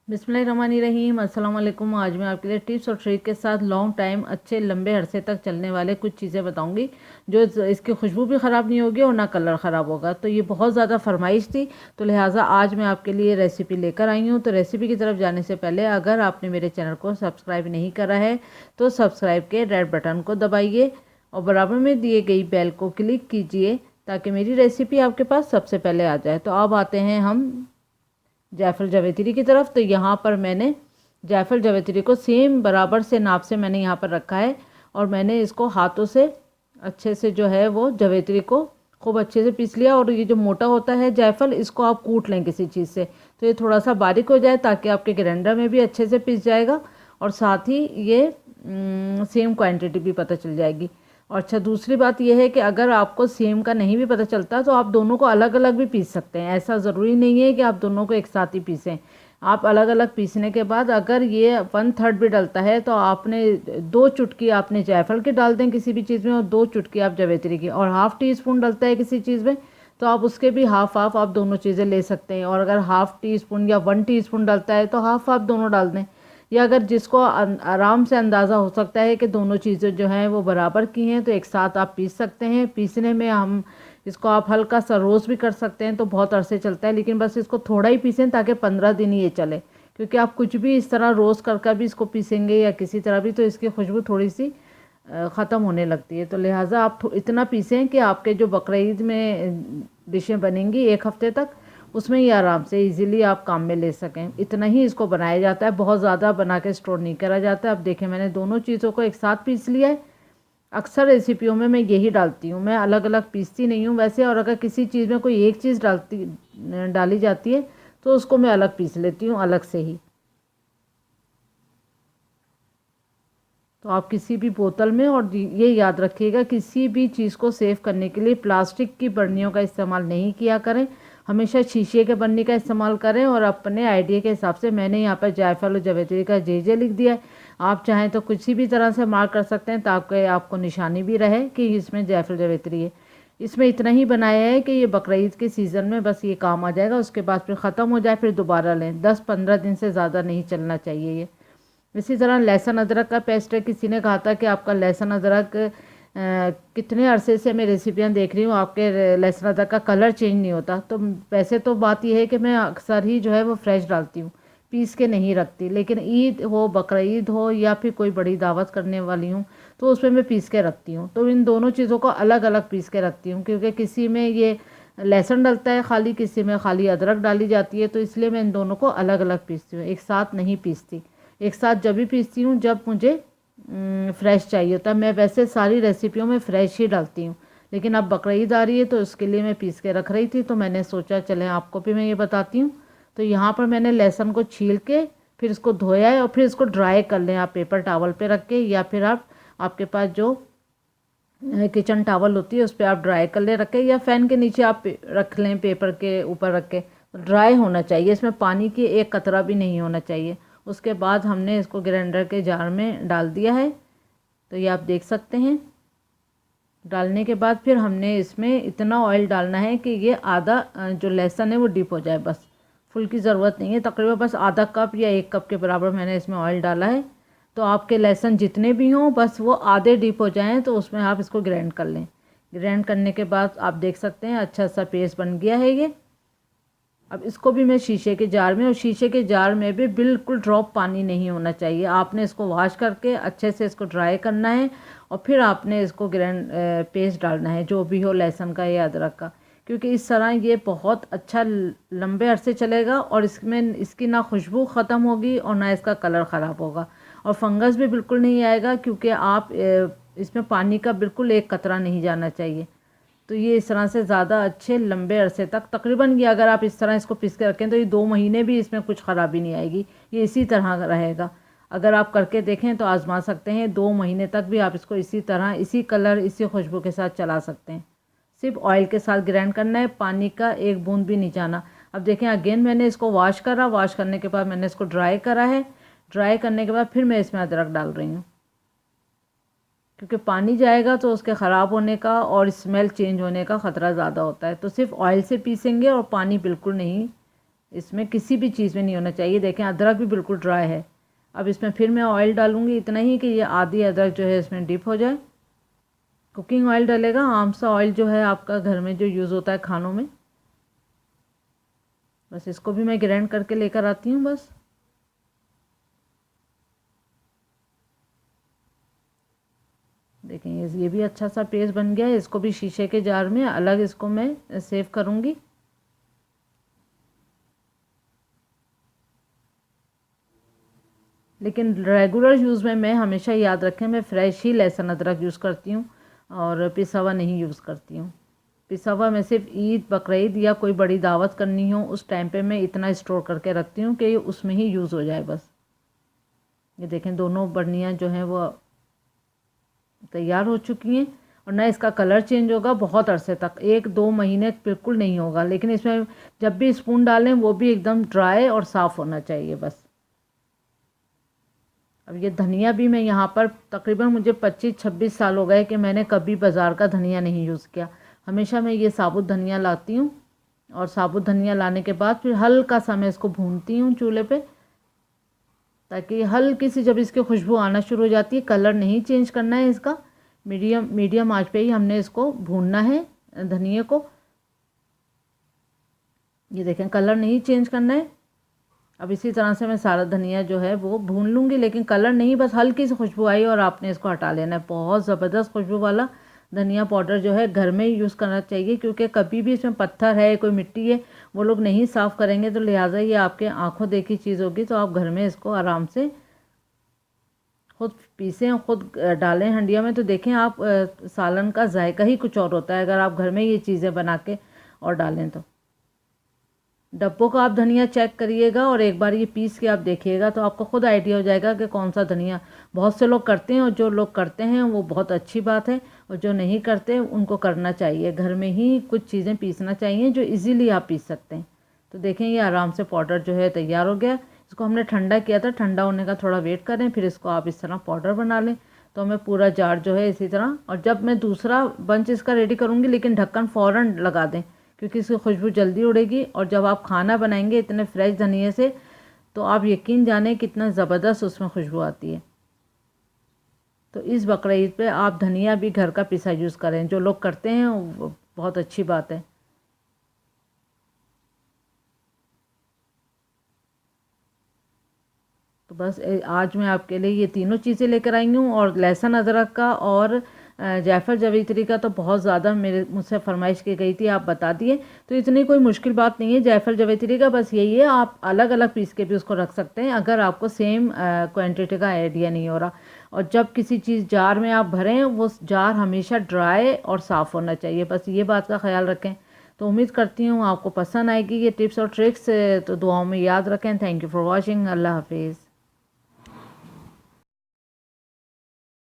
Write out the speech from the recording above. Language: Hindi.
बिस्मिल्लाहिर्रहमानिर्रहीम। अस्सलाम वालेकुम। आज मैं आपके लिए टिप्स और ट्रिक के साथ लॉन्ग टाइम अच्छे लंबे अरसे तक चलने वाले कुछ चीज़ें बताऊंगी जो इसकी खुशबू भी ख़राब नहीं होगी और ना कलर ख़राब होगा। तो ये बहुत ज़्यादा फरमाइश थी, तो लिहाजा आज मैं आपके लिए रेसिपी लेकर आई हूँ। तो रेसिपी की तरफ जाने से पहले अगर आपने मेरे चैनल को सब्सक्राइब नहीं करा है तो सब्सक्राइब के रेड बटन को दबाइए और बराबर में दिए गई बेल को क्लिक कीजिए ताकि मेरी रेसिपी आपके पास सबसे पहले आ जाए। तो अब आते हैं हम जायफल जावित्री की तरफ। तो यहाँ पर मैंने जायफल जावित्री को सेम बराबर से नाप से मैंने यहाँ पर रखा है और मैंने इसको हाथों से अच्छे से जो है वो जावित्री को खूब अच्छे से पीस लिया। और ये जो मोटा होता है जायफल, इसको आप कूट लें किसी चीज़ से तो ये थोड़ा सा बारीक हो जाए ताकि आपके ग्राइंडर में भी अच्छे से पीस जाएगा और साथ ही ये सेम क्वांटिटी भी पता चल जाएगी। और अच्छा, दूसरी बात यह है कि अगर आपको सेम का नहीं भी पता चलता तो आप दोनों को अलग अलग भी पीस सकते हैं। ऐसा ज़रूरी नहीं है कि आप दोनों को एक साथ ही पीसें। आप अलग अलग पीसने के बाद अगर ये 1/3 भी डलता है तो आपने 2 चुटकी आपने जायफल की डाल दें किसी भी चीज़ में और 2 चुटकी आप जावित्री की, और ½ टी-स्पून डलता है किसी चीज़ में तो आप उसके भी हाफ आप दोनों चीज़ें ले सकते हैं। और अगर ½ टी-स्पून या 1 टीस्पून डलता है तो हाफ आप दोनों डाल दें। या अगर जिसको आराम से अंदाज़ा हो सकता है कि दोनों चीज़ें जो हैं वो बराबर की हैं तो एक साथ आप पीस सकते हैं। पीसने में हम इसको आप हल्का सा रोस्ट भी कर सकते हैं तो बहुत अरसे चलता है, लेकिन बस इसको थोड़ा ही पीसें ताकि 15 दिन ये चले, क्योंकि आप कुछ भी इस तरह रोस्ट कर भी इसको पीसेंगे या किसी तरह भी तो इसकी खुशबू थोड़ी सी ख़त्म होने लगती है। तो लिहाजा आप इतना पीसें कि आपके जो बकरीद में डिशें बनेंगी 1 हफ़्ते तक उसमें ये आराम से इजीली आप काम में ले सकें। इतना ही इसको बनाया जाता है, बहुत ज़्यादा बना के स्टोर नहीं करा जाता है। अब देखें, मैंने दोनों चीज़ों को एक साथ पीस लिया है। अक्सर रेसिपियों में मैं यही डालती हूँ, मैं अलग अलग पीसती नहीं हूँ वैसे। और अगर किसी चीज़ में कोई एक चीज़ डाली जाती है तो उसको मैं अलग पीस लेती हूँ अलग से ही। तो आप किसी भी बोतल में, और ये याद रखिएगा, किसी भी चीज़ को सेव करने के लिए प्लास्टिक की बर्नियों का इस्तेमाल नहीं किया करें, हमेशा शीशे के बर्नी का इस्तेमाल करें। और अपने आइडिया के हिसाब से मैंने यहाँ पर जायफल और जावित्री का जे लिख दिया है। आप चाहें तो किसी भी तरह से मार्क कर सकते हैं ताकि आपको निशानी भी रहे कि इसमें जायफल जावित्री है। इसमें इतना ही बनाया है कि ये बकरीद के सीज़न में बस ये काम आ जाएगा, उसके बाद फिर ख़त्म हो जाए फिर दोबारा लें। 10-15 दिन से ज़्यादा नहीं चलना चाहिए ये। इसी तरह लहसुन अदरक का पेस्ट है। किसी ने कहा था कि आपका लहसुन अदरक कितने अरसे से मैं रेसिपियाँ देख रही हूँ आपके लहसुन अदरक का कलर चेंज नहीं होता। तो वैसे तो बात यह है कि मैं अक्सर ही जो है वो फ्रेश डालती हूँ, पीस के नहीं रखती। लेकिन ईद हो, बकरीद हो या फिर कोई बड़ी दावत करने वाली हूँ तो उसमें मैं पीस के रखती हूँ। तो इन दोनों चीज़ों को अलग अलग पीस के रखती हूँ, क्योंकि किसी में ये लहसुन डलता है खाली, किसी में खाली अदरक डाली जाती है, तो इसलिए मैं इन दोनों को अलग अलग पीसती हूँ, एक साथ नहीं पीसती। एक साथ जब भी पीसती हूँ जब मुझे फ्रेश चाहिए होता है। मैं वैसे सारी रेसिपियों में फ़्रेश ही डालती हूँ, लेकिन अब बकरीद आ रही है तो उसके लिए मैं पीस के रख रही थी तो मैंने सोचा चलें आपको भी मैं ये बताती हूँ। तो यहाँ पर मैंने लहसुन को छील के फिर इसको धोया है और फिर इसको ड्राई कर लें आप पेपर टावल पे रख के, या फिर आपके पास जो किचन टावल होती है उस पर आप ड्राई कर ले रखें, या फ़ैन के नीचे आप रख लें पेपर के ऊपर रख के। ड्राई होना चाहिए, इसमें पानी की एक कतरा भी नहीं होना चाहिए। उसके बाद हमने इसको ग्राइंडर के जार में डाल दिया है, तो ये आप देख सकते हैं। डालने के बाद फिर हमने इसमें इतना ऑयल डालना है कि ये आधा जो लहसुन है वो डिप हो जाए, बस फुल की ज़रूरत नहीं है। तकरीबन बस आधा कप या 1 कप के बराबर मैंने इसमें ऑयल डाला है। तो आपके लहसुन जितने भी हों बस वो आधे डिप हो जाएं तो उसमें आप इसको ग्राइंड कर लें। ग्राइंड करने के बाद आप देख सकते हैं अच्छा सा पेस्ट बन गया है ये। अब इसको भी मैं शीशे के जार में, और शीशे के जार में भी बिल्कुल ड्रॉप पानी नहीं होना चाहिए। आपने इसको वॉश करके अच्छे से इसको ड्राई करना है और फिर आपने इसको ग्राइंड पेस्ट डालना है जो भी हो लहसुन का या अदरक का, क्योंकि इस तरह ये बहुत अच्छा लंबे अरसे चलेगा और इसमें इसकी ना खुशबू ख़त्म होगी और ना इसका कलर ख़राब होगा और फंगस भी बिल्कुल नहीं आएगा, क्योंकि आप इसमें पानी का बिल्कुल एक कतरा नहीं जाना चाहिए। तो ये इस तरह से ज़्यादा अच्छे लंबे अरसे तक, तकरीबन ये अगर आप इस तरह इसको पीस के रखें तो ये 2 महीने भी इसमें कुछ ख़राबी नहीं आएगी, ये इसी तरह रहेगा। अगर आप करके देखें तो आज़मा सकते हैं, 2 महीने तक भी आप इसको इसी तरह इसी कलर इसी खुशबू के साथ चला सकते हैं। सिर्फ ऑयल के साथ ग्राइंड करना है, पानी का एक बूंद भी नहीं जाना। अब देखें अगेन मैंने इसको वॉश करा, वॉश करने के बाद मैंने इसको ड्राई करा है। ड्राई करने के बाद फिर मैं इसमें अदरक डाल रही हूँ, क्योंकि पानी जाएगा तो उसके ख़राब होने का और स्मेल चेंज होने का ख़तरा ज़्यादा होता है। तो सिर्फ ऑयल से पीसेंगे और पानी बिल्कुल नहीं इसमें किसी भी चीज़ में नहीं होना चाहिए। देखें अदरक भी बिल्कुल ड्राई है। अब इसमें फिर मैं ऑयल डालूँगी, इतना ही कि ये आधी अदरक जो है इसमें डिप हो जाए। कुकिंग ऑयल डलेगा, आम सा ऑयल जो है आपका घर में जो यूज़ होता है खानों में। बस इसको भी मैं ग्राइंड करके लेकर आती हूँ बस। देखें ये भी अच्छा सा पेस्ट बन गया है। इसको भी शीशे के जार में अलग इसको मैं सेव करूँगी। लेकिन रेगुलर यूज़ में मैं हमेशा याद रखें, मैं फ्रेश ही लहसुन अदरक यूज़ करती हूँ और पिसा हुआ नहीं यूज़ करती हूँ। पिसा हुआ मैं सिर्फ ईद बकरीद या कोई बड़ी दावत करनी हो उस टाइम पे मैं इतना स्टोर करके रखती हूँ कि उसमें ही यूज़ हो जाए बस। ये देखें दोनों बर्नियाँ जो हैं वो तैयार हो चुकी हैं और ना इसका कलर चेंज होगा बहुत अरसे तक, 1-2 महीने बिल्कुल नहीं होगा। लेकिन इसमें जब भी स्पून डालें वो भी एकदम ड्राई और साफ़ होना चाहिए बस। अब ये धनिया भी मैं यहाँ पर तकरीबन मुझे 25-26 साल हो गए कि मैंने कभी बाज़ार का धनिया नहीं यूज़ किया। हमेशा मैं ये साबुत धनिया लाती हूँ और साबुत धनिया लाने के बाद फिर हल्का सा मैं इसको भूनती हूँ चूल्हे पे, ताकि हल्की सी जब इसकी खुशबू आना शुरू हो जाती है, कलर नहीं चेंज करना है इसका, मीडियम आंच पे ही हमने इसको भूनना है धनिया को। ये देखें कलर नहीं चेंज करना है। अब इसी तरह से मैं सारा धनिया जो है वो भून लूँगी, लेकिन कलर नहीं, बस हल्की सी खुशबू आई और आपने इसको हटा लेना है। बहुत ज़बरदस्त खुशबू वाला धनिया पाउडर जो है घर में ही यूज़ करना चाहिए, क्योंकि कभी भी इसमें पत्थर है कोई मिट्टी है वो लोग नहीं साफ़ करेंगे, तो लिहाजा ये आपके आंखों देखी चीज़ होगी। तो आप घर में इसको आराम से खुद पीसें और ख़ुद डालें हंडिया में, तो देखें आप सालन का जायका ही कुछ और होता है अगर आप घर में ये चीज़ें बना के और डालें तो। डब्बों का आप धनिया चेक करिएगा और एक बार ये पीस के आप देखिएगा तो आपको खुद आइडिया हो जाएगा कि कौन सा धनिया। बहुत से लोग करते हैं और जो लोग करते हैं वो बहुत अच्छी बात है, और जो नहीं करते उनको करना चाहिए। घर में ही कुछ चीज़ें पीसना चाहिए जो इजीली आप पीस सकते हैं। तो देखें ये आराम से पाउडर जो है तैयार हो गया। इसको हमने ठंडा किया था, ठंडा होने का थोड़ा वेट करें, फिर इसको आप इस तरह पाउडर बना लें। तो मैं पूरा जार जो है इसी तरह, और जब मैं दूसरा बंच इसका रेडी करूँगी लेकिन ढक्कन फ़ौरन लगा दें, क्योंकि इसकी खुशबू जल्दी उड़ेगी। और जब आप खाना बनाएंगे इतने फ्रेश धनिए से, तो आप यकीन जाने कितना ज़बरदस्त उसमें खुशबू आती है। तो इस बकरीद पे आप धनिया भी घर का पिसा यूज़ करें, जो लोग करते हैं वो बहुत अच्छी बात है। तो बस आज मैं आपके लिए ये तीनों चीज़ें लेकर आई हूँ, और लहसुन अदरक का और जायफल जावित्री का तो बहुत ज़्यादा मुझसे फरमाइश की गई थी, आप बता दिए, तो इतनी कोई मुश्किल बात नहीं है। जायफल जावित्री का बस यही है, आप अलग अलग पीस के भी उसको रख सकते हैं अगर आपको सेम क्वांटिटी का आइडिया नहीं हो रहा। और जब किसी चीज़ जार में आप भरें वो जार हमेशा ड्राई और साफ़ होना चाहिए, बस ये बात का ख्याल रखें। तो उम्मीद करती हूँ आपको पसंद आएगी ये टिप्स और ट्रिक्स, तो दुआओं में याद रखें। Thank you for watching. Allah हाफिज़।